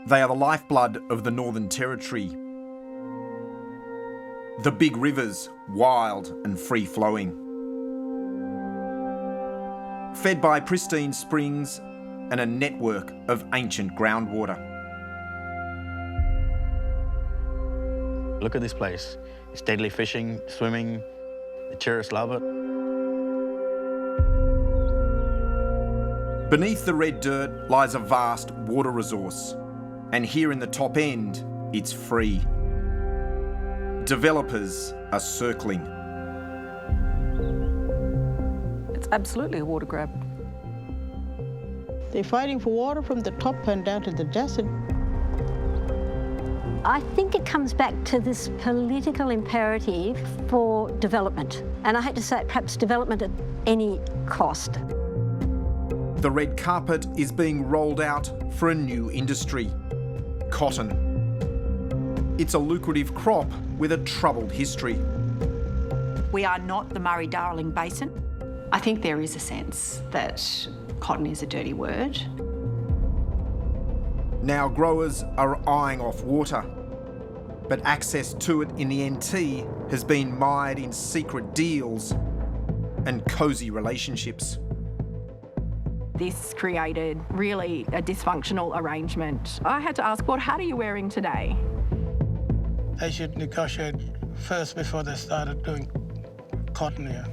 They are the lifeblood of the Northern Territory. The big rivers, wild and free-flowing. Fed by pristine springs and a network of ancient groundwater. Look at this place. It's deadly fishing, swimming. The tourists love it. Beneath the red dirt lies a vast water resource. And here in the top end, it's free. Developers are circling. It's absolutely a water grab. They're fighting for water from the top and down to the desert. I think it comes back to this political imperative for development. And I hate to say it, perhaps development at any cost. The red carpet is being rolled out for a new industry. Cotton. It's a lucrative crop with a troubled history. We are not the Murray-Darling Basin. I think there is a sense that cotton is a dirty word. Now growers are eyeing off water, but access to it in the NT has been mired in secret deals and cosy relationships. This created really a dysfunctional arrangement. I had to ask, what hat are you wearing today? They should negotiate first before they started doing cotton here.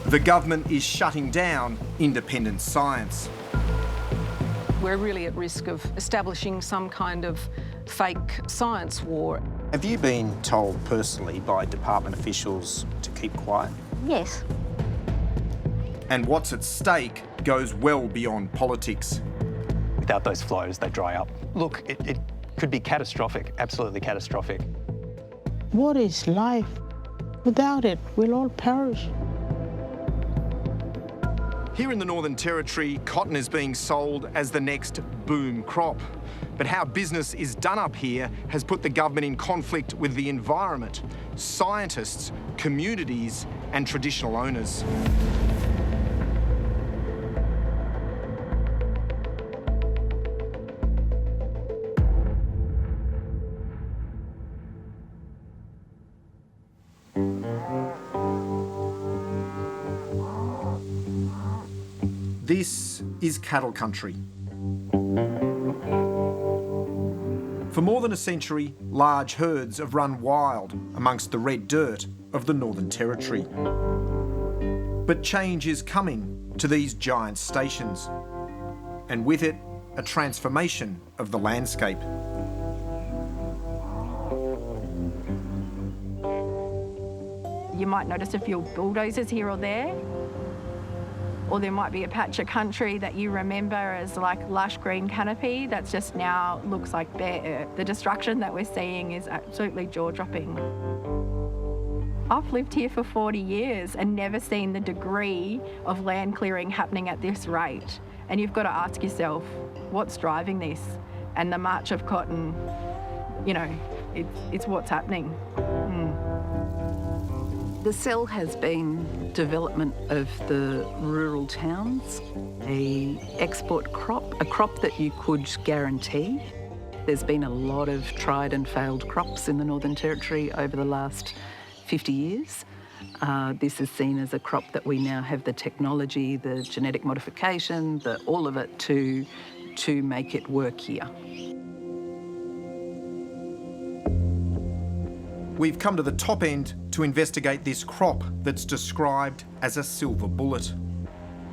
The government is shutting down independent science. We're really at risk of establishing some kind of fake science war. Have you been told personally by department officials to keep quiet? Yes. And what's at stake goes well beyond politics. Without those flows, they dry up. Look, it could be catastrophic, absolutely catastrophic. What is life? Without it, we'll all perish. Here in the Northern Territory, cotton is being sold as the next boom crop. But how business is done up here has put the government in conflict with the environment, scientists, communities, and traditional owners. This is cattle country. For more than a century, large herds have run wild amongst the red dirt of the Northern Territory. But change is coming to these giant stations, and with it, a transformation of the landscape. You might notice a few bulldozers here or there. Or there might be a patch of country that you remember as like lush green canopy that's just now looks like bare earth. The destruction that we're seeing is absolutely jaw-dropping. I've lived here for 40 years and never seen the degree of land clearing happening at this rate. And you've got to ask yourself, what's driving this? And the march of cotton, you know, it's what's happening. The cell has been development of the rural towns, an export crop, a crop that you could guarantee. There's been a lot of tried and failed crops in the Northern Territory over the last 50 years. This is seen as a crop that we now have the technology, the genetic modification, all of it to make it work here. We've come to the top end to investigate this crop that's described as a silver bullet.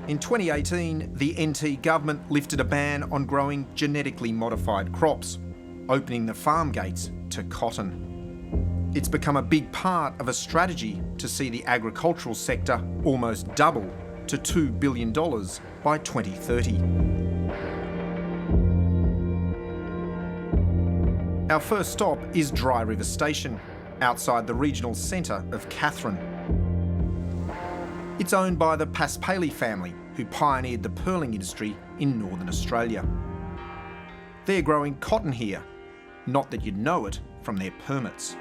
In 2018, the NT government lifted a ban on growing genetically modified crops, opening the farm gates to cotton. It's become a big part of a strategy to see the agricultural sector almost double to $2 billion by 2030. Our first stop is Dry River Station, outside the regional centre of Katherine. It's owned by the Pastoral family, who pioneered the pearling industry in Northern Australia. They're growing cotton here, not that you'd know it from their permits.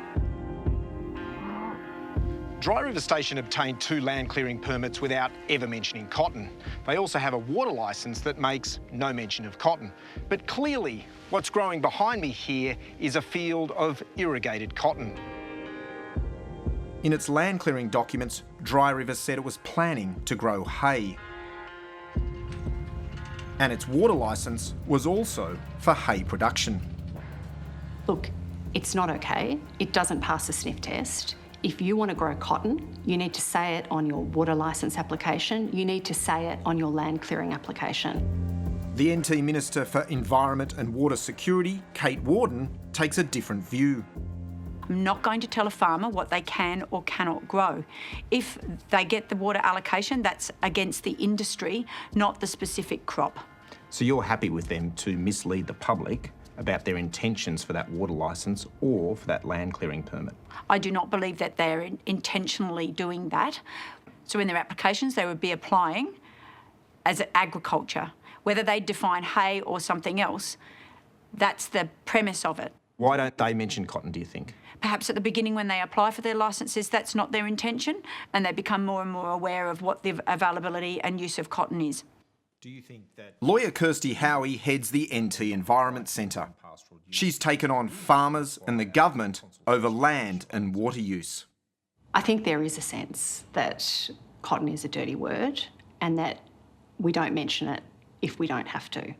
Dry River Station obtained 2 land clearing permits without ever mentioning cotton. They also have a water licence that makes no mention of cotton. But clearly, what's growing behind me here is a field of irrigated cotton. In its land clearing documents, Dry River said it was planning to grow hay. And its water licence was also for hay production. Look, it's not okay. It doesn't pass the sniff test. If you want to grow cotton, you need to say it on your water licence application. You need to say it on your land clearing application. The NT Minister for Environment and Water Security, Kate Warden, takes a different view. I'm not going to tell a farmer what they can or cannot grow. If they get the water allocation, that's against the industry, not the specific crop. So you're happy with them to mislead the public about their intentions for that water licence or for that land clearing permit? I do not believe that they're intentionally doing that. So in their applications, they would be applying as agriculture. Whether they define hay or something else, that's the premise of it. Why don't they mention cotton, do you think? Perhaps at the beginning when they apply for their licences, that's not their intention, and they become more and more aware of what the availability and use of cotton is. Do you think that... Lawyer Kirsty Howie heads the NT Environment Centre. She's taken on farmers and the government over land and water use. I think there is a sense that cotton is a dirty word and that we don't mention it if we don't have to.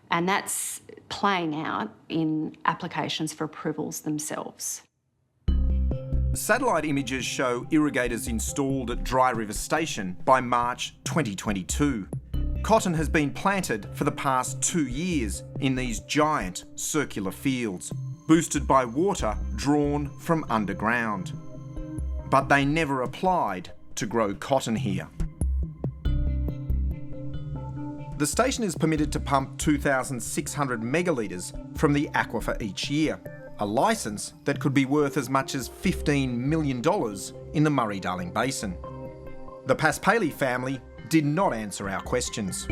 And that's playing out in applications for approvals themselves. Satellite images show irrigators installed at Dry River Station by March 2022. Cotton has been planted for the past 2 years in these giant circular fields, boosted by water drawn from underground. But they never applied to grow cotton here. The station is permitted to pump 2,600 megalitres from the aquifer each year, a licence that could be worth as much as $15 million in the Murray-Darling Basin. The Pastoral family did not answer our questions.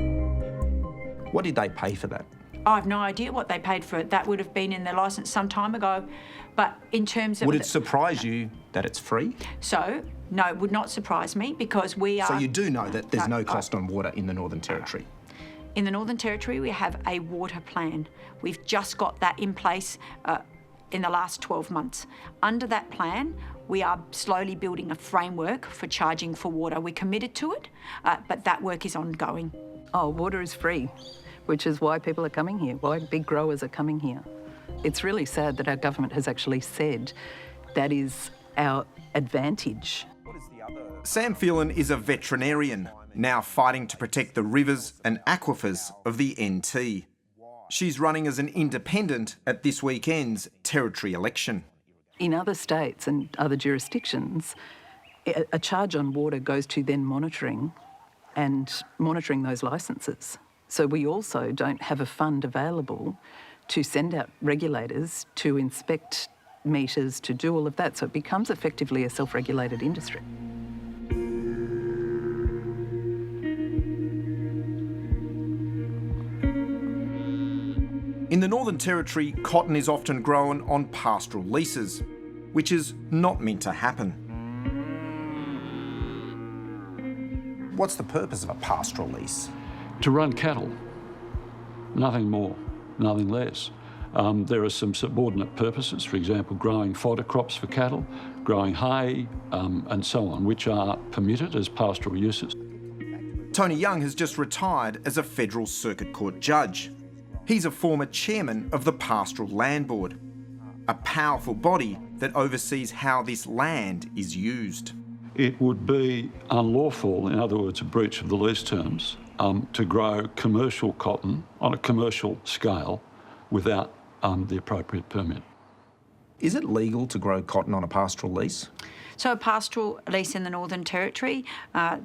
What did they pay for that? I have no idea what they paid for it. That would have been in their licence some time ago. But in terms of... Would it surprise you that it's free? So, no, it would not surprise me because we are... So you do know that there's no cost on water in the Northern Territory? In the Northern Territory, we have a water plan. We've just got that in place in the last 12 months. Under that plan, we are slowly building a framework for charging for water. We're committed to it, but that work is ongoing. Oh, water is free, which is why people are coming here, why big growers are coming here. It's really sad that our government has actually said that is our advantage. Sam Phelan is a veterinarian, now fighting to protect the rivers and aquifers of the NT. She's running as an independent at this weekend's territory election. In other states and other jurisdictions, a charge on water goes to then monitoring those licences. So we also don't have a fund available to send out regulators to inspect meters, to do all of that. So it becomes effectively a self-regulated industry. In the Northern Territory, cotton is often grown on pastoral leases, which is not meant to happen. What's the purpose of a pastoral lease? To run cattle, nothing more, nothing less. There are some subordinate purposes, for example, growing fodder crops for cattle, growing hay, and so on, which are permitted as pastoral uses. Tony Young has just retired as a federal circuit court judge. He's a former chairman of the Pastoral Land Board, a powerful body that oversees how this land is used. It would be unlawful, in other words, a breach of the lease terms, to grow commercial cotton on a commercial scale without the appropriate permit. Is it legal to grow cotton on a pastoral lease? So a pastoral lease in the Northern Territory,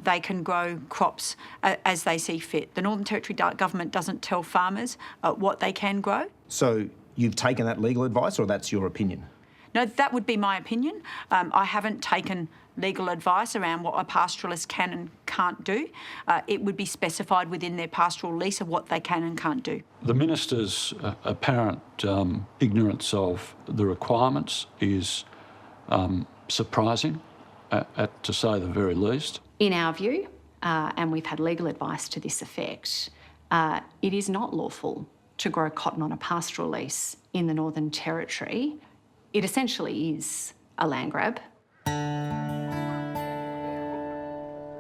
they can grow crops as they see fit. The Northern Territory government doesn't tell farmers what they can grow. So you've taken that legal advice, or that's your opinion? No, that would be my opinion. I haven't taken legal advice around what a pastoralist can and can't do. It would be specified within their pastoral lease of what they can and can't do. The minister's apparent ignorance of the requirements is surprising to say the very least. In our view, and we've had legal advice to this effect, it is not lawful to grow cotton on a pastoral lease in the Northern Territory. It essentially is a land grab.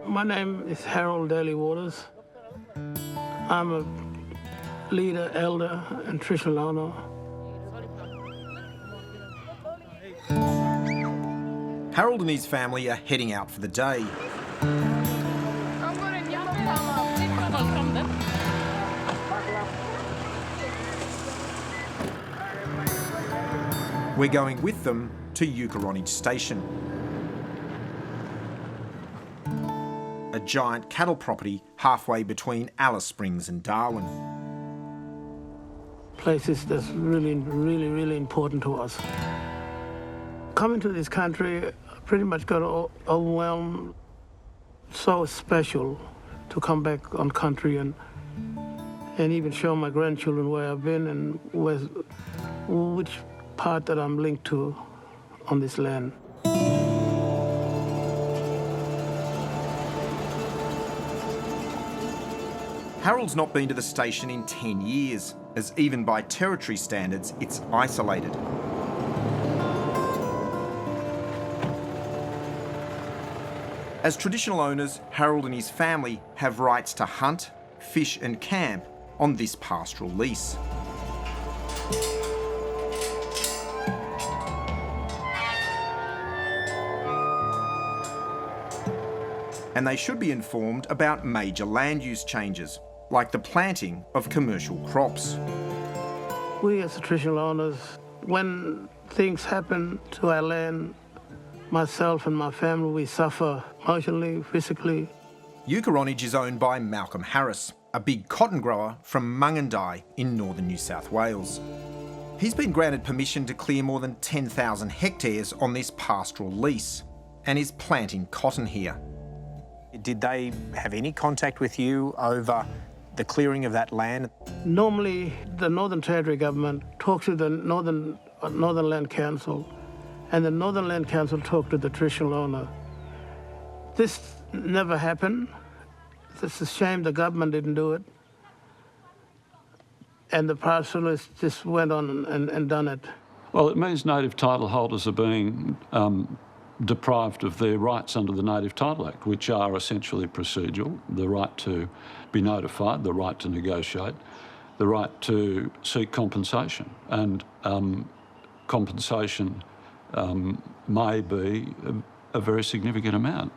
My name is Harold Daly Waters. I'm a leader, elder and traditional owner. Harold and his family are heading out for the day. We're going with them to Yukeronidge Station, a giant cattle property halfway between Alice Springs and Darwin. Places that's really, really, really important to us. Coming to this country, I pretty much got overwhelmed. So special to come back on country and even show my grandchildren where I've been and which part that I'm linked to on this land. Harold's not been to the station in 10 years, as even by territory standards, it's isolated. As traditional owners, Harold and his family have rights to hunt, fish and camp on this pastoral lease. And they should be informed about major land use changes, like the planting of commercial crops. We as traditional owners, when things happen to our land, myself and my family, we suffer emotionally, physically. Yukeronidge is owned by Malcolm Harris, a big cotton grower from Mungandai in northern New South Wales. He's been granted permission to clear more than 10,000 hectares on this pastoral lease and is planting cotton here. Did they have any contact with you over the clearing of that land? Normally, the Northern Territory government talks to the Northern Land Council, and the Northern Land Council talked to the traditional owner. This never happened. It's a shame the government didn't do it. And the pastoralists just went on and done it. Well, it means native title holders are being deprived of their rights under the Native Title Act, which are essentially procedural: the right to be notified, the right to negotiate, the right to seek compensation. And compensation may be a very significant amount.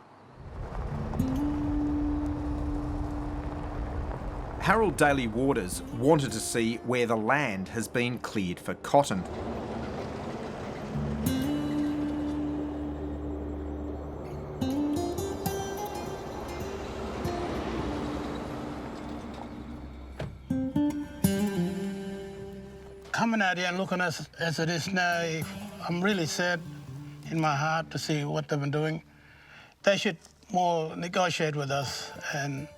Harold Daly Waters wanted to see where the land has been cleared for cotton. Coming out here and looking as it is now, I'm really sad in my heart to see what they've been doing. They should more negotiate with us and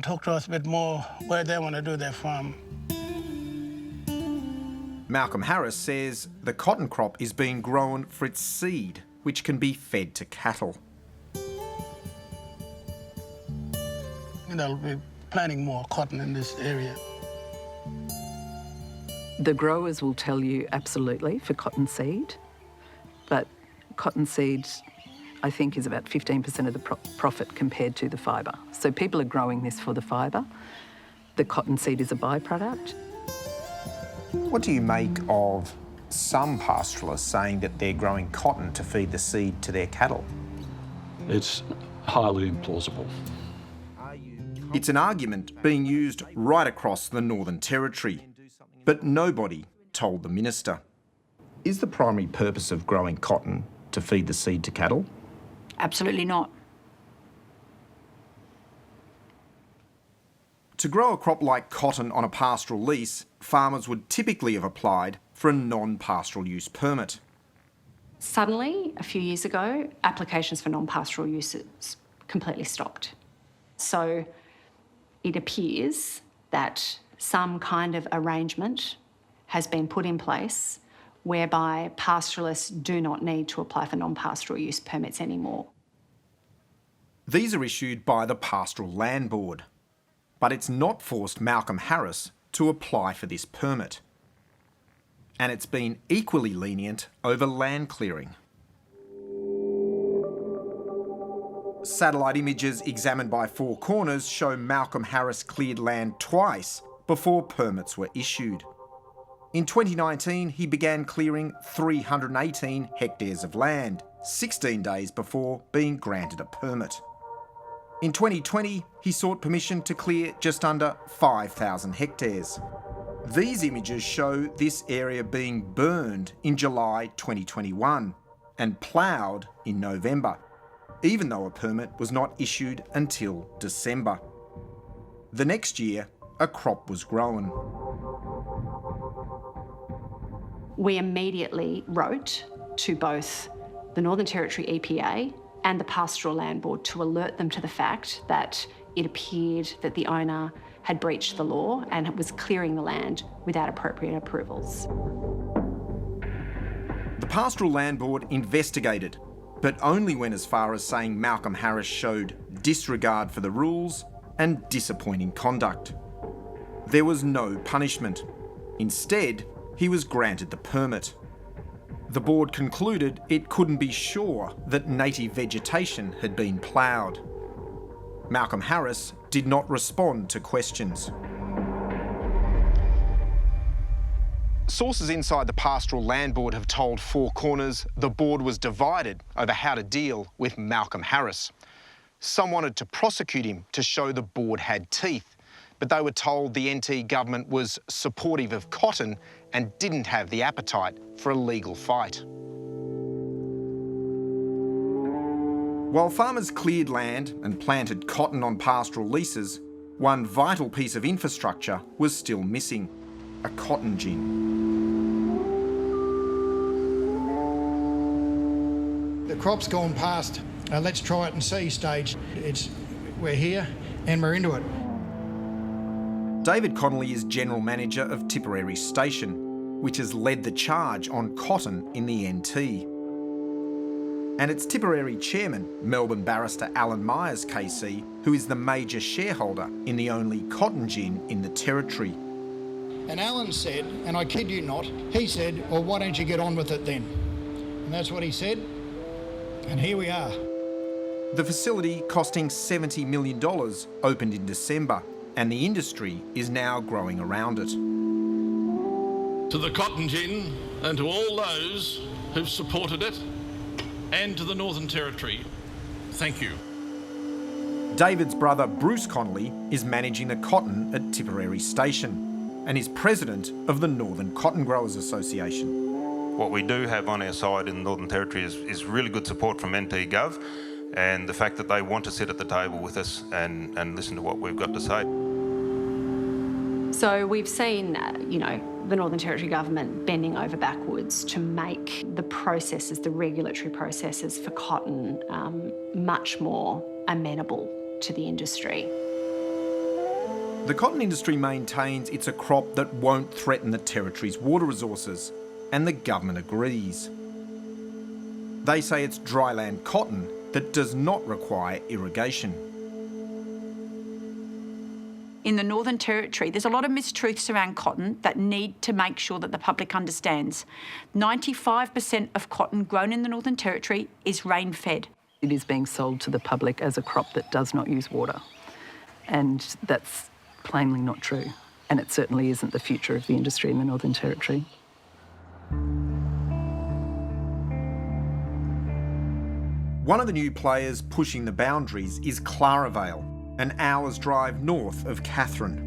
talk to us a bit more where they want to do their farm. Malcolm Harris says the cotton crop is being grown for its seed, which can be fed to cattle. And they'll be planting more cotton in this area. The growers will tell you absolutely for cottonseed, but cottonseed, I think, is about 15% of the profit compared to the fibre. So people are growing this for the fibre. The cottonseed is a byproduct. What do you make of some pastoralists saying that they're growing cotton to feed the seed to their cattle? It's highly implausible. It's an argument being used right across the Northern Territory, but nobody told the minister. Is the primary purpose of growing cotton to feed the seed to cattle? Absolutely not. To grow a crop like cotton on a pastoral lease, farmers would typically have applied for a non-pastoral use permit. Suddenly, a few years ago, applications for non-pastoral uses completely stopped. So it appears that some kind of arrangement has been put in place whereby pastoralists do not need to apply for non-pastoral use permits anymore. These are issued by the Pastoral Land Board, but it's not forced Malcolm Harris to apply for this permit. And it's been equally lenient over land clearing. Satellite images examined by Four Corners show Malcolm Harris cleared land twice before permits were issued. In 2019, he began clearing 318 hectares of land, 16 days before being granted a permit. In 2020, he sought permission to clear just under 5,000 hectares. These images show this area being burned in July 2021 and ploughed in November, even though a permit was not issued until December. The next year, a crop was grown. We immediately wrote to both the Northern Territory EPA and the Pastoral Land Board to alert them to the fact that it appeared that the owner had breached the law and was clearing the land without appropriate approvals. The Pastoral Land Board investigated, but only went as far as saying Malcolm Harris showed disregard for the rules and disappointing conduct. There was no punishment. Instead, he was granted the permit. The board concluded it couldn't be sure that native vegetation had been ploughed. Malcolm Harris did not respond to questions. Sources inside the Pastoral Land Board have told Four Corners the board was divided over how to deal with Malcolm Harris. Some wanted to prosecute him to show the board had teeth, but they were told the NT government was supportive of cotton and didn't have the appetite for a legal fight. While farmers cleared land and planted cotton on pastoral leases, one vital piece of infrastructure was still missing: a cotton gin. The crop's gone past let's try it and see stage. We're here and we're into it. David Connolly is General Manager of Tipperary Station, which has led the charge on cotton in the NT. And it's Tipperary Chairman, Melbourne barrister Alan Myers KC, who is the major shareholder in the only cotton gin in the Territory. And Alan said, and I kid you not, he said, well, why don't you get on with it then? And that's what he said, and here we are. The facility, costing $70 million, opened in December, and the industry is now growing around it. To the cotton gin and to all those who've supported it, and to the Northern Territory, thank you. David's brother Bruce Connolly is managing the cotton at Tipperary Station and is president of the Northern Cotton Growers Association. What we do have on our side in the Northern Territory is really good support from NT Gov, and the fact that they want to sit at the table with us and listen to what we've got to say. So we've seen, the Northern Territory government bending over backwards to make the processes, the regulatory processes for cotton, much more amenable to the industry. The cotton industry maintains it's a crop that won't threaten the Territory's water resources, and the government agrees. They say it's dryland cotton that does not require irrigation. In the Northern Territory, there's a lot of mistruths around cotton that need to make sure that the public understands. 95% of cotton grown in the Northern Territory is rain-fed. It is being sold to the public as a crop that does not use water, and that's plainly not true. And it certainly isn't the future of the industry in the Northern Territory. One of the new players pushing the boundaries is Claravale, an hour's drive north of Katherine.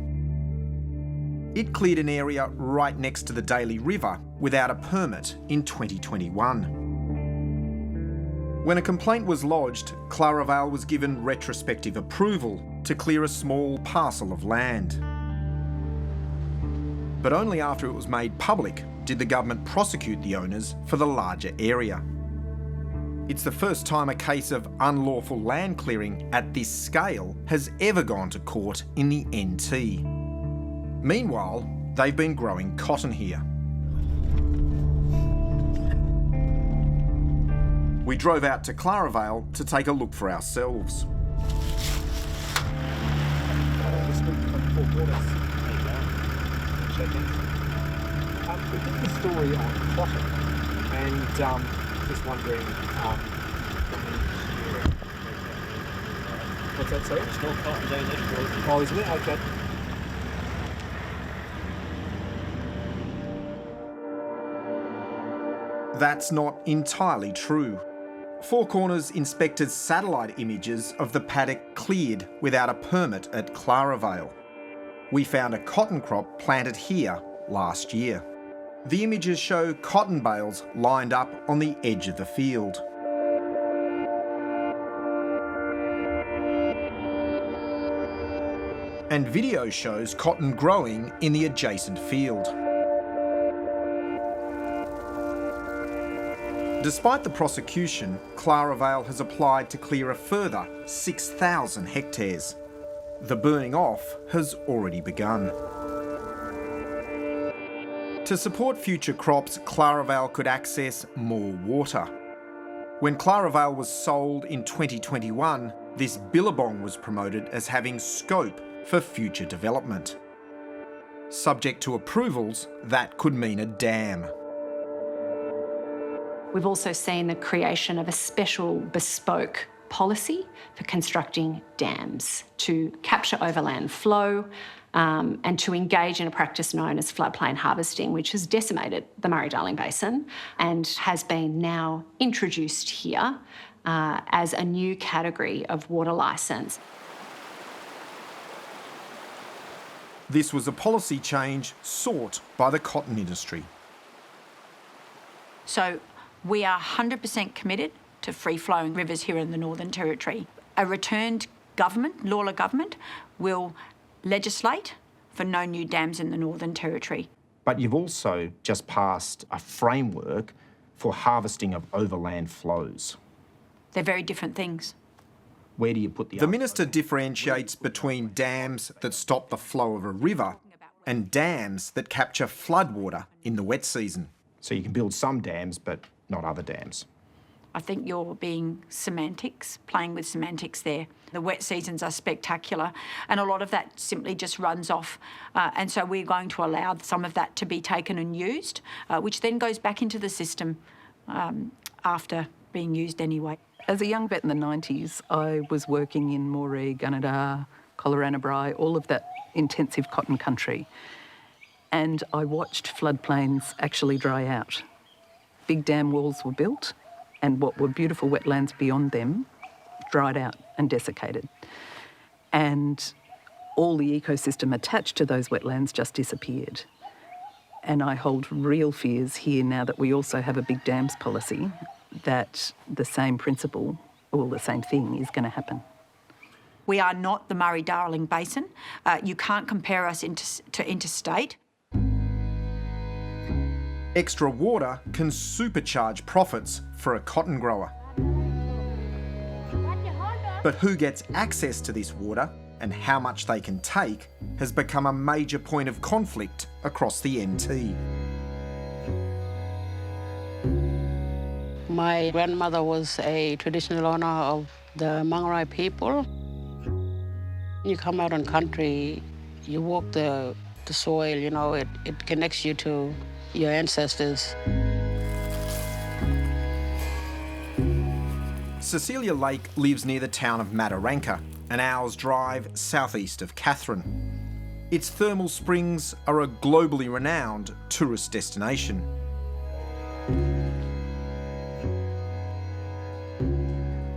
It cleared an area right next to the Daly River without a permit in 2021. When a complaint was lodged, Claravale was given retrospective approval to clear a small parcel of land. But only after it was made public did the government prosecute the owners for the larger area. It's the first time a case of unlawful land clearing at this scale has ever gone to court in the NT. Meanwhile, they've been growing cotton here. We drove out to Claravale to take a look for ourselves. We did the story on cotton, and just wondering. What's that, sorry? It's not cotton, don't. Oh, isn't it? Okay. That's not entirely true. Four Corners inspected satellite images of the paddock cleared without a permit at Claravale. We found a cotton crop planted here last year. The images show cotton bales lined up on the edge of the field. And video shows cotton growing in the adjacent field. Despite the prosecution, Claravale has applied to clear a further 6,000 hectares. The burning off has already begun. To support future crops, Claravale could access more water. When Claravale was sold in 2021, this billabong was promoted as having scope for future development. Subject to approvals, that could mean a dam. We've also seen the creation of a special bespoke policy for constructing dams to capture overland flow and to engage in a practice known as floodplain harvesting, which has decimated the Murray-Darling Basin and has been now introduced here as a new category of water licence. This was a policy change sought by the cotton industry. So we are 100% committed to free-flowing rivers here in the Northern Territory. A returned government, Lawler government, will legislate for no new dams in the Northern Territory. But you've also just passed a framework for harvesting of overland flows. They're very different things. Where do you put the... The minister differentiates between dams that stop the flow of a river and dams that capture floodwater in the wet season. So you can build some dams, but not other dams. I think you're being semantics, playing with semantics there. The wet seasons are spectacular and a lot of that simply just runs off. And so we're going to allow some of that to be taken and used, which then goes back into the system after being used anyway. As a young vet in the 90s, I was working in Moree, Gunnedah, Colorana, all of that intensive cotton country. And I watched floodplains actually dry out. Big dam walls were built and what were beautiful wetlands beyond them dried out and desiccated. And all the ecosystem attached to those wetlands just disappeared. And I hold real fears here now that we also have a big dams policy that the same principle, or the same thing, is going to happen. We are not the Murray-Darling Basin. You can't compare us to interstate. Extra water can supercharge profits for a cotton grower. But who gets access to this water and how much they can take has become a major point of conflict across the NT. My grandmother was a traditional owner of the Mangrai people. You come out on country, you walk the soil, you know, it connects you to your ancestors. Cecilia Lake lives near the town of Mataranka, an hour's drive southeast of Katherine. Its thermal springs are a globally renowned tourist destination.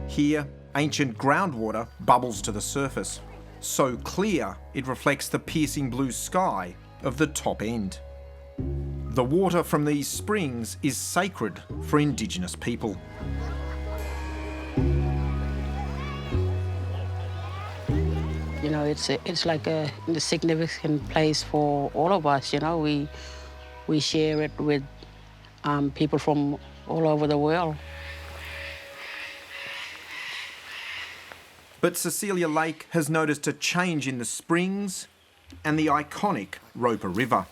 Here, ancient groundwater bubbles to the surface, so clear it reflects the piercing blue sky of the top end. The water from these springs is sacred for Indigenous people. You know, it's like a significant place for all of us. You know, we share it with people from all over the world. But Cecilia Lake has noticed a change in the springs and the iconic Roper River.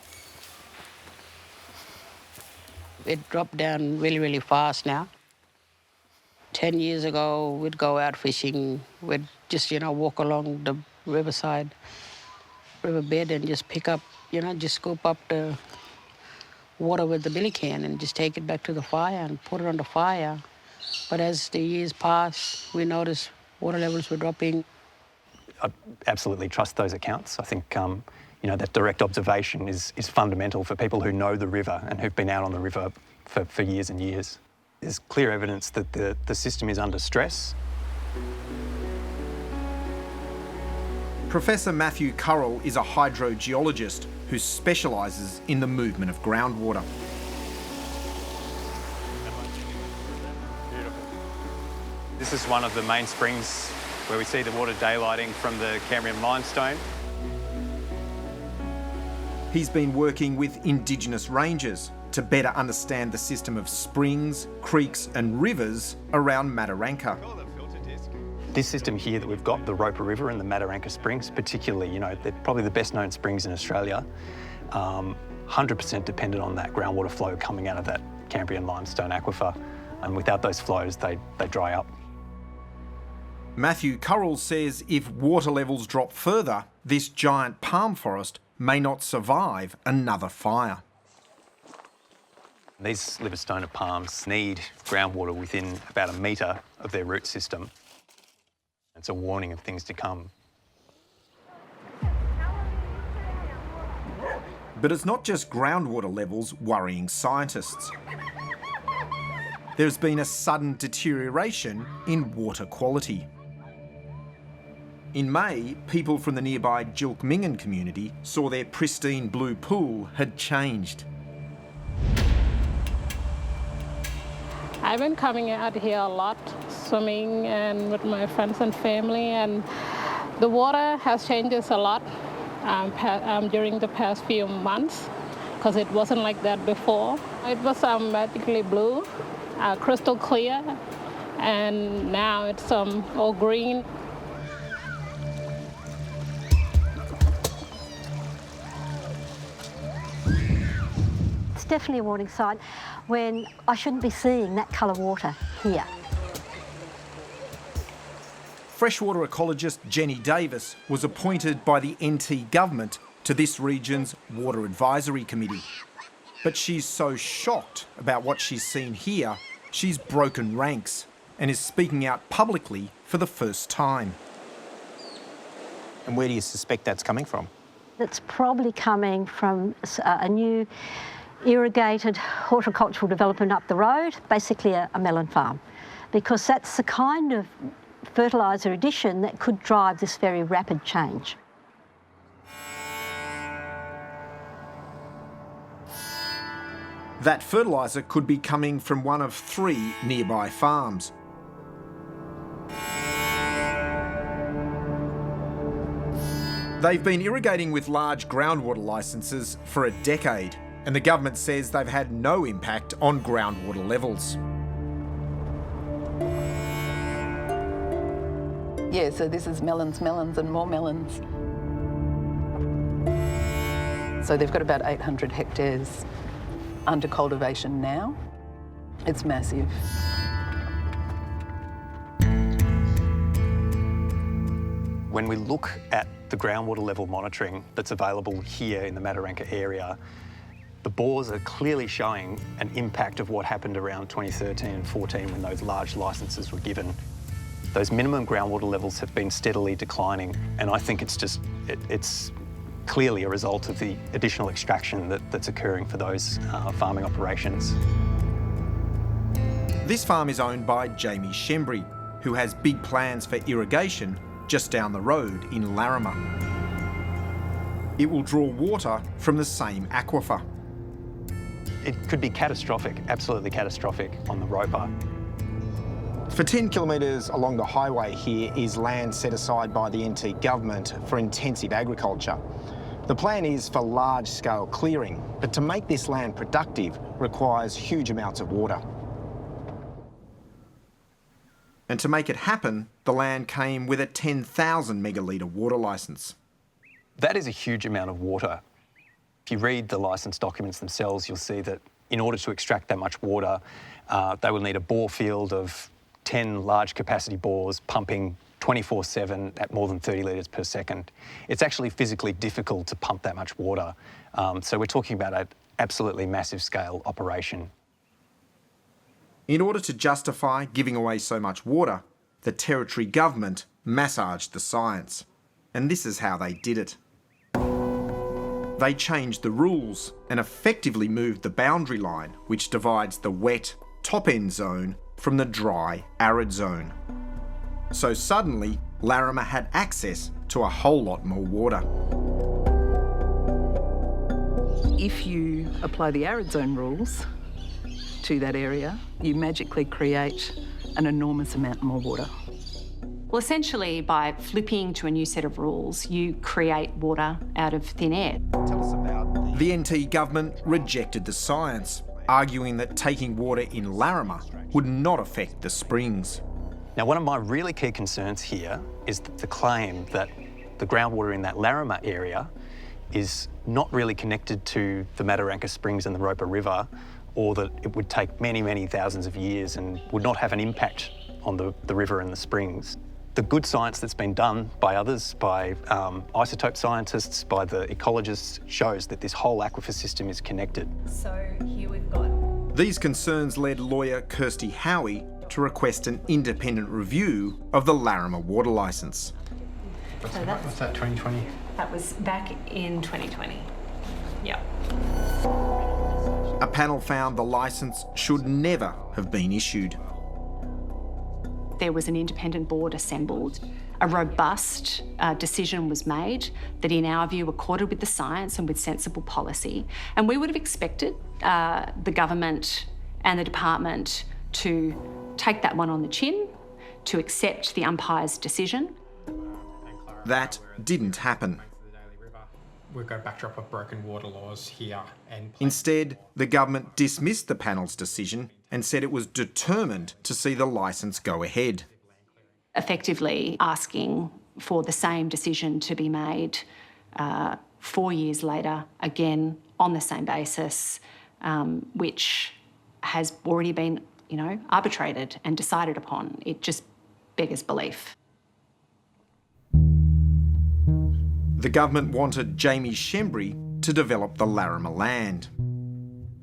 It dropped down really, really fast now. 10 years ago, we'd go out fishing. We'd just, walk along the riverside, riverbed and just pick up, just scoop up the water with the billy can and just take it back to the fire and put it on the fire. But as the years pass, we noticed water levels were dropping. I absolutely trust those accounts. I think, that direct observation is fundamental for people who know the river and who've been out on the river for years and years. There's clear evidence that the system is under stress. Professor Matthew Currell is a hydrogeologist who specialises in the movement of groundwater. This is one of the main springs where we see the water daylighting from the Cambrian limestone. He's been working with Indigenous rangers to better understand the system of springs, creeks and rivers around Mataranka. This system here that we've got, the Roper River and the Mataranka Springs particularly, they're probably the best known springs in Australia, 100% dependent on that groundwater flow coming out of that Cambrian limestone aquifer. And without those flows, they dry up. Matthew Currell says if water levels drop further, this giant palm forest may not survive another fire. These liverstoner palms need groundwater within about a metre of their root system. It's a warning of things to come. But it's not just groundwater levels worrying scientists. There's been a sudden deterioration in water quality. In May, people from the nearby Jilkmingan community saw their pristine blue pool had changed. I've been coming out here a lot, swimming and with my friends and family, and the water has changed a lot during the past few months because it wasn't like that before. It was magically blue, crystal clear, and now it's all green. It's definitely a warning sign when I shouldn't be seeing that colour water here. Freshwater ecologist Jenny Davis was appointed by the NT government to this region's Water Advisory Committee. But she's so shocked about what she's seen here, she's broken ranks and is speaking out publicly for the first time. And where do you suspect that's coming from? It's probably coming from a new irrigated horticultural development up the road, basically a melon farm, because that's the kind of fertiliser addition that could drive this very rapid change. That fertiliser could be coming from one of 3 nearby farms. They've been irrigating with large groundwater licences for a decade, and the government says they've had no impact on groundwater levels. Yeah, so this is melons, and more melons. So they've got about 800 hectares under cultivation now. It's massive. When we look at the groundwater level monitoring that's available here in the Mataranka area, the bores are clearly showing an impact of what happened around 2013 and 14 when those large licences were given. Those minimum groundwater levels have been steadily declining, and I think it's clearly a result of the additional extraction that's occurring for those farming operations. This farm is owned by Jamie Shembry, who has big plans for irrigation just down the road in Larrimah. It will draw water from the same aquifer. It could be catastrophic, absolutely catastrophic on the Roper. For 10 kilometres along the highway here is land set aside by the NT government for intensive agriculture. The plan is for large-scale clearing, but to make this land productive requires huge amounts of water. And to make it happen, the land came with a 10,000 megalitre water licence. That is a huge amount of water. If you read the licence documents themselves, you'll see that in order to extract that much water, they will need a bore field of 10 large capacity bores pumping 24/7 at more than 30 litres per second. It's actually physically difficult to pump that much water. So we're talking about an absolutely massive scale operation. In order to justify giving away so much water, the Territory government massaged the science. And this is how they did it. They changed the rules and effectively moved the boundary line which divides the wet, top-end zone from the dry, arid zone. So suddenly, Larrimah had access to a whole lot more water. If you apply the arid zone rules to that area, you magically create an enormous amount more water. Well, essentially, by flipping to a new set of rules, you create water out of thin air. Tell us about The NT government rejected the science, arguing that taking water in Larrimah would not affect the springs. Now, one of my really key concerns here is the claim that the groundwater in that Larrimah area is not really connected to the Mataranka Springs and the Roper River, or that it would take many, many thousands of years and would not have an impact on the river and the springs. The good science that's been done by others, by isotope scientists, by the ecologists, shows that this whole aquifer system is connected. So here we've got... These concerns led lawyer Kirsty Howie to request an independent review of the Larrimah water licence. What's that, 2020? That was back in 2020. Yep. A panel found the licence should never have been issued. There was an independent board assembled. A robust decision was made that, in our view, accorded with the science and with sensible policy. And we would have expected the government and the department to take that one on the chin, to accept the umpire's decision. That didn't happen. We've got a backdrop of broken water laws here. Instead, the government dismissed the panel's decision and said it was determined to see the licence go ahead. Effectively asking for the same decision to be made 4 years later, again on the same basis, which has already been, arbitrated and decided upon. It just beggars belief. The government wanted Jamie Shembry to develop the Larrimah land.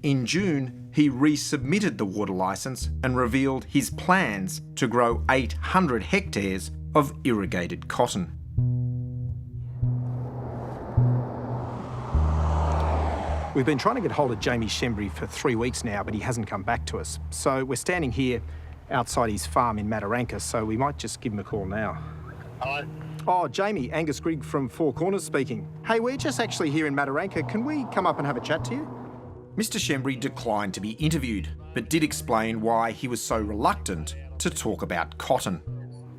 In June, he resubmitted the water licence and revealed his plans to grow 800 hectares of irrigated cotton. We've been trying to get hold of Jamie Shembry for 3 weeks now, but he hasn't come back to us. So we're standing here outside his farm in Mataranka, so we might just give him a call now. Hello. Oh, Jamie, Angus Grigg from Four Corners speaking. Hey, we're just actually here in Mataranka. Can we come up and have a chat to you? Mr. Shembry declined to be interviewed, but did explain why he was so reluctant to talk about cotton.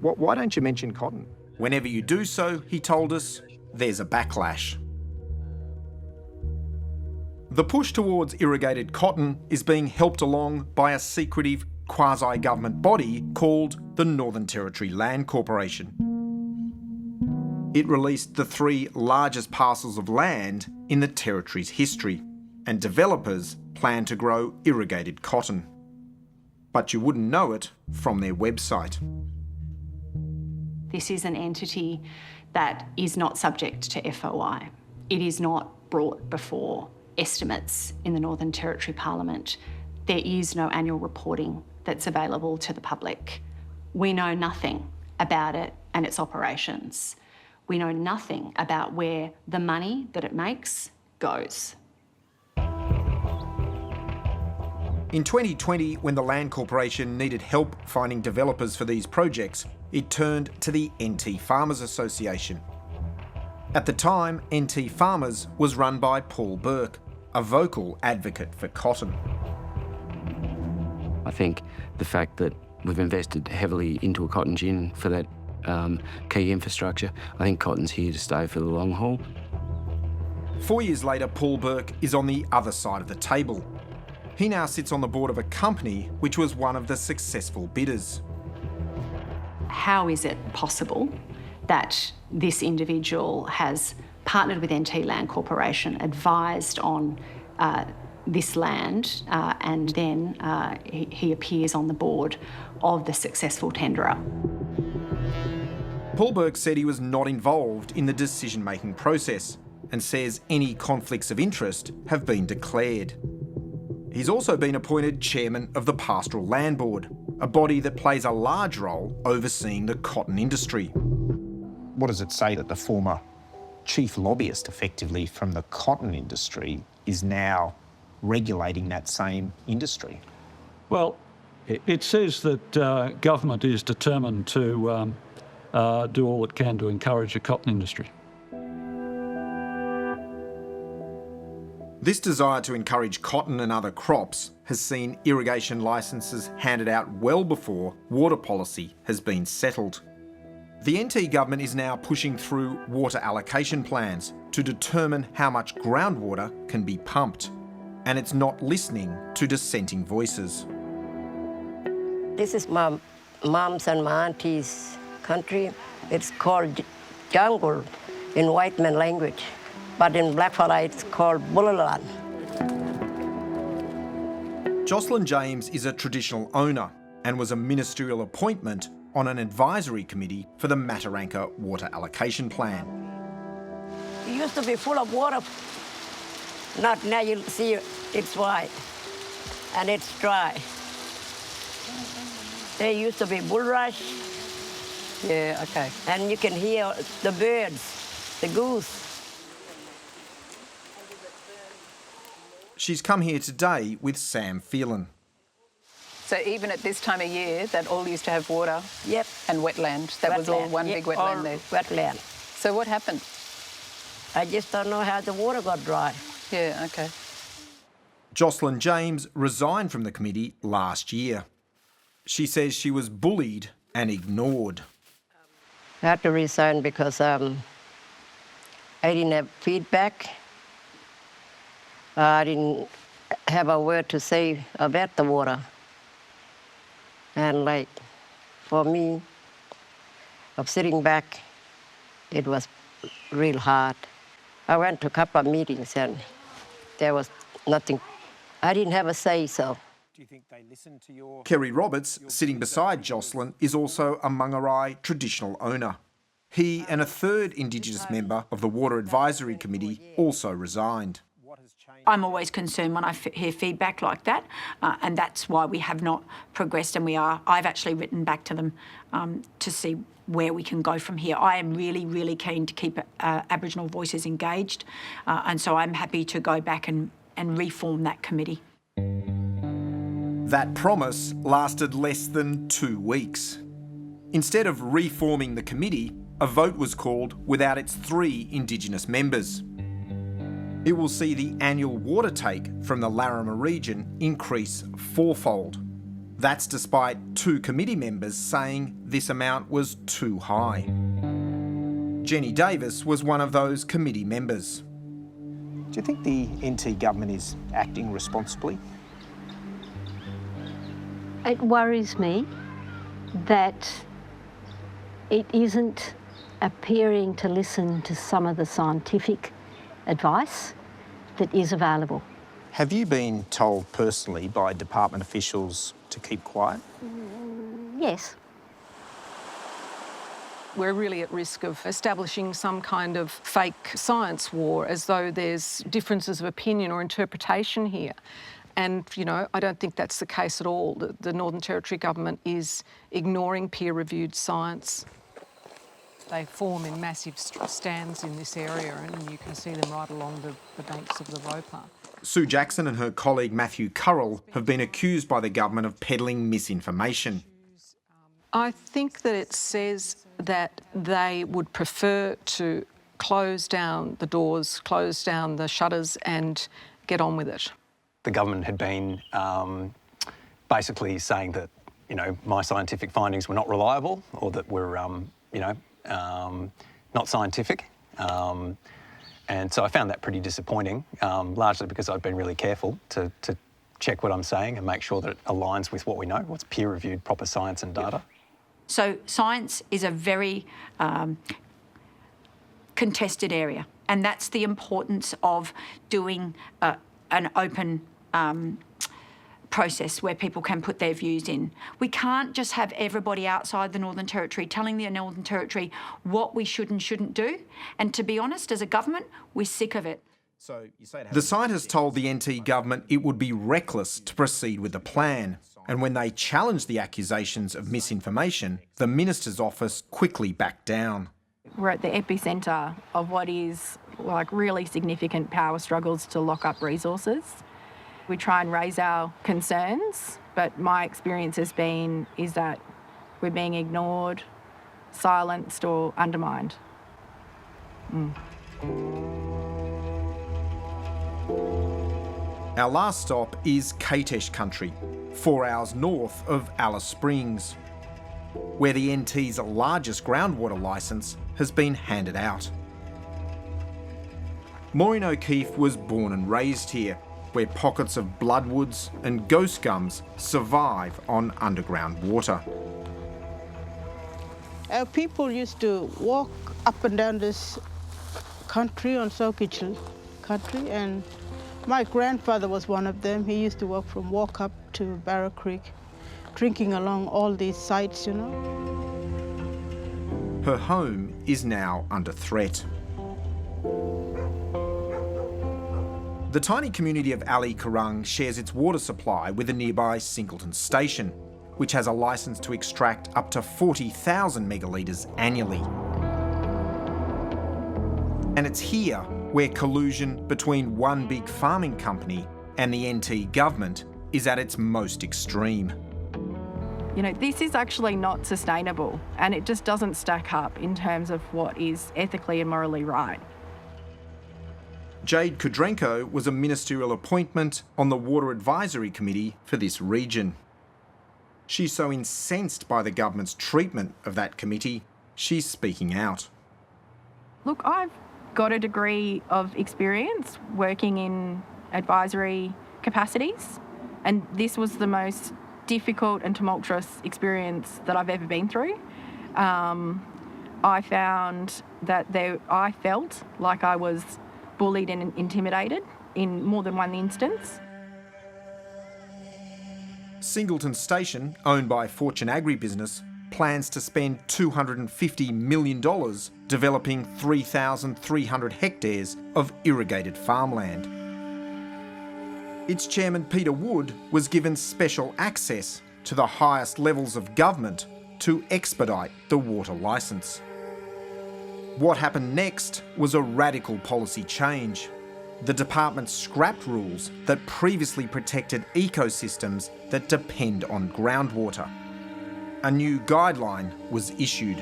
Why don't you mention cotton? Whenever you do so, he told us, there's a backlash. The push towards irrigated cotton is being helped along by a secretive quasi-government body called the Northern Territory Land Corporation. It released the 3 largest parcels of land in the Territory's history, and developers plan to grow irrigated cotton. But you wouldn't know it from their website. This is an entity that is not subject to FOI. It is not brought before estimates in the Northern Territory Parliament. There is no annual reporting that's available to the public. We know nothing about it and its operations. We know nothing about where the money that it makes goes. In 2020, when the Land Corporation needed help finding developers for these projects, it turned to the NT Farmers Association. At the time, NT Farmers was run by Paul Burke, a vocal advocate for cotton. I think the fact that we've invested heavily into a cotton gin for that key infrastructure, I think cotton's here to stay for the long haul. 4 years later, Paul Burke is on the other side of the table. He now sits on the board of a company which was one of the successful bidders. How is it possible that this individual has partnered with NT Land Corporation, advised on this land, and then he appears on the board of the successful tenderer. Paul Burke said he was not involved in the decision-making process and says any conflicts of interest have been declared. He's also been appointed chairman of the Pastoral Land Board, a body that plays a large role overseeing the cotton industry. What does it say that the former chief lobbyist, effectively, from the cotton industry is now regulating that same industry? Well, it says that government is determined to do all it can to encourage the cotton industry. This desire to encourage cotton and other crops has seen irrigation licences handed out well before water policy has been settled. The NT government is now pushing through water allocation plans to determine how much groundwater can be pumped, and it's not listening to dissenting voices. This is my mom's and my auntie's country. It's called jungle in white man language, but in Blackfella it's called Bullied. Jocelyn James is a traditional owner and was a ministerial appointment on an advisory committee for the Mataranka Water Allocation Plan. It used to be full of water. Not now, you see it's white and it's dry. There used to be bulrush. Yeah, okay. And you can hear the birds, the goose. She's come here today with Sam Phelan. So even at this time of year, that all used to have water? Yep. And wetland? That was all one big wetland there? Wetland. So what happened? I just don't know how the water got dry. Yeah, okay. Jocelyn James resigned from the committee last year. She says she was bullied and ignored. I had to resign because I didn't have feedback. I didn't have a word to say about the water. And like, for me, of sitting back, it was real hard. I went to a couple of meetings and there was nothing. I didn't have a say, so. Do you think they listened to your... Kerry Roberts, sitting beside Jocelyn, is also a Manggarai traditional owner. He and a third Indigenous member of the Water Advisory Committee also resigned. I'm always concerned when I hear feedback like that, and that's why we have not progressed, and I've actually written back to them to see where we can go from here. I am really, really keen to keep Aboriginal voices engaged, and so I'm happy to go back and reform that committee. That promise lasted less than 2 weeks. Instead of reforming the committee, a vote was called without its 3 Indigenous members. It will see the annual water take from the Larrimah region increase 4-fold. That's despite 2 committee members saying this amount was too high. Jenny Davis was one of those committee members. Do you think the NT government is acting responsibly? It worries me that it isn't appearing to listen to some of the scientific advice that is available. Have you been told personally by department officials to keep quiet? Yes. We're really at risk of establishing some kind of fake science war, as though there's differences of opinion or interpretation here. And, you know, I don't think that's the case at all. The Northern Territory government is ignoring peer-reviewed science. They form in massive stands in this area, and you can see them right along the banks of the Roper. Sue Jackson and her colleague Matthew Currell have been accused by the government of peddling misinformation. I think that it says that they would prefer to close down the doors, close down the shutters and get on with it. The government had been basically saying that, you know, my scientific findings were not reliable, or that were, not scientific. And so I found that pretty disappointing, largely because I've been really careful to check what I'm saying and make sure that it aligns with what we know, what's peer-reviewed, proper science and data. So science is a very contested area, and that's the importance of doing an open process where people can put their views in. We can't just have everybody outside the Northern Territory telling the Northern Territory what we should and shouldn't do. And to be honest, as a government, we're sick of it. The site has told the NT government it would be reckless to proceed with the plan. And when they challenged the accusations of misinformation, the minister's office quickly backed down. We're at the epicentre of what is like really significant power struggles to lock up resources. We try and raise our concerns, but my experience has been is that we're being ignored, silenced or undermined. Our last stop is Kaitesh country, 4 hours north of Alice Springs, where the NT's largest groundwater licence has been handed out. Maureen O'Keefe was born and raised here, where pockets of bloodwoods and ghost gums survive on underground water. Our people used to walk up and down this country on Sokichel country, and my grandfather was one of them. He used to walk from Walkup to Barra Creek, drinking along all these sites, you know. Her home is now under threat. The tiny community of Ali Kurrung shares its water supply with the nearby Singleton Station, which has a licence to extract up to 40,000 megalitres annually. And it's here where collusion between one big farming company and the NT government is at its most extreme. You know, this is actually not sustainable and it just doesn't stack up in terms of what is ethically and morally right. Jade Kudrenko was a ministerial appointment on the Water Advisory Committee for this region. She's so incensed by the government's treatment of that committee, she's speaking out. Look, I've got a degree of experience working in advisory capacities, and this was the most difficult and tumultuous experience that I've ever been through. I found that I felt like I was bullied and intimidated in more than one instance. Singleton Station, owned by Fortune Agribusiness, plans to spend $250 million developing 3,300 hectares of irrigated farmland. Its chairman, Peter Wood, was given special access to the highest levels of government to expedite the water licence. What happened next was a radical policy change. The department scrapped rules that previously protected ecosystems that depend on groundwater. A new guideline was issued.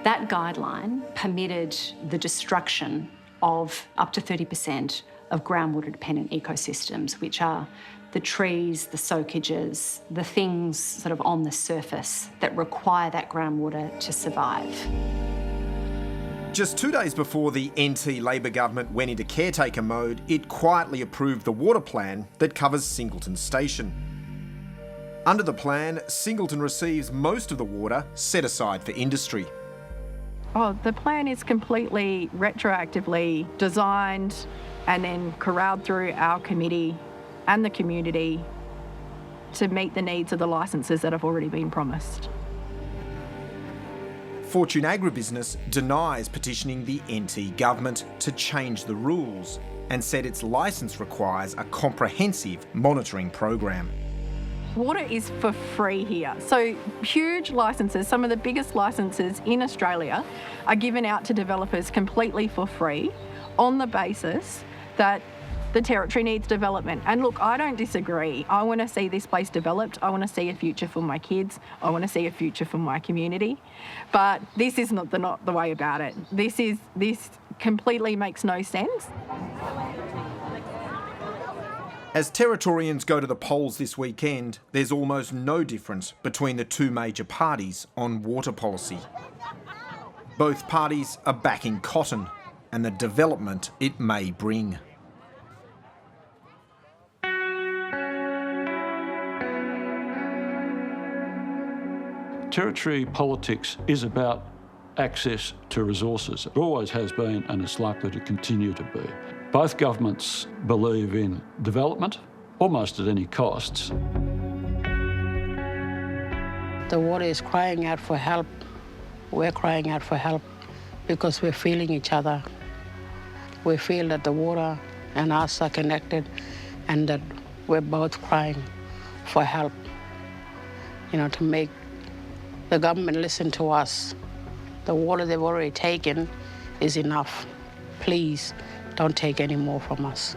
That guideline permitted the destruction of up to 30% of groundwater-dependent ecosystems, which are the trees, the soakages, the things sort of on the surface that require that groundwater to survive. Just 2 days before the NT Labor government went into caretaker mode, it quietly approved the water plan that covers Singleton Station. Under the plan, Singleton receives most of the water set aside for industry. Oh, the plan is completely retroactively designed and then corralled through our committee and the community to meet the needs of the licences that have already been promised. Fortune Agribusiness denies petitioning the NT government to change the rules and said its licence requires a comprehensive monitoring program. Water is for free here. So huge licences, some of the biggest licences in Australia, are given out to developers completely for free on the basis that the territory needs development. And look, I don't disagree. I want to see this place developed. I want to see a future for my kids. I want to see a future for my community. But this is not the way about it. This completely makes no sense. As Territorians go to the polls this weekend, there's almost no difference between the two major parties on water policy. Both parties are backing cotton and the development it may bring. Territory politics is about access to resources. It always has been, and it's likely to continue to be. Both governments believe in development, almost at any costs. The water is crying out for help. We're crying out for help because we're feeling each other. We feel that the water and us are connected and that we're both crying for help, to make the government listen to us. The water they've already taken is enough. Please don't take any more from us.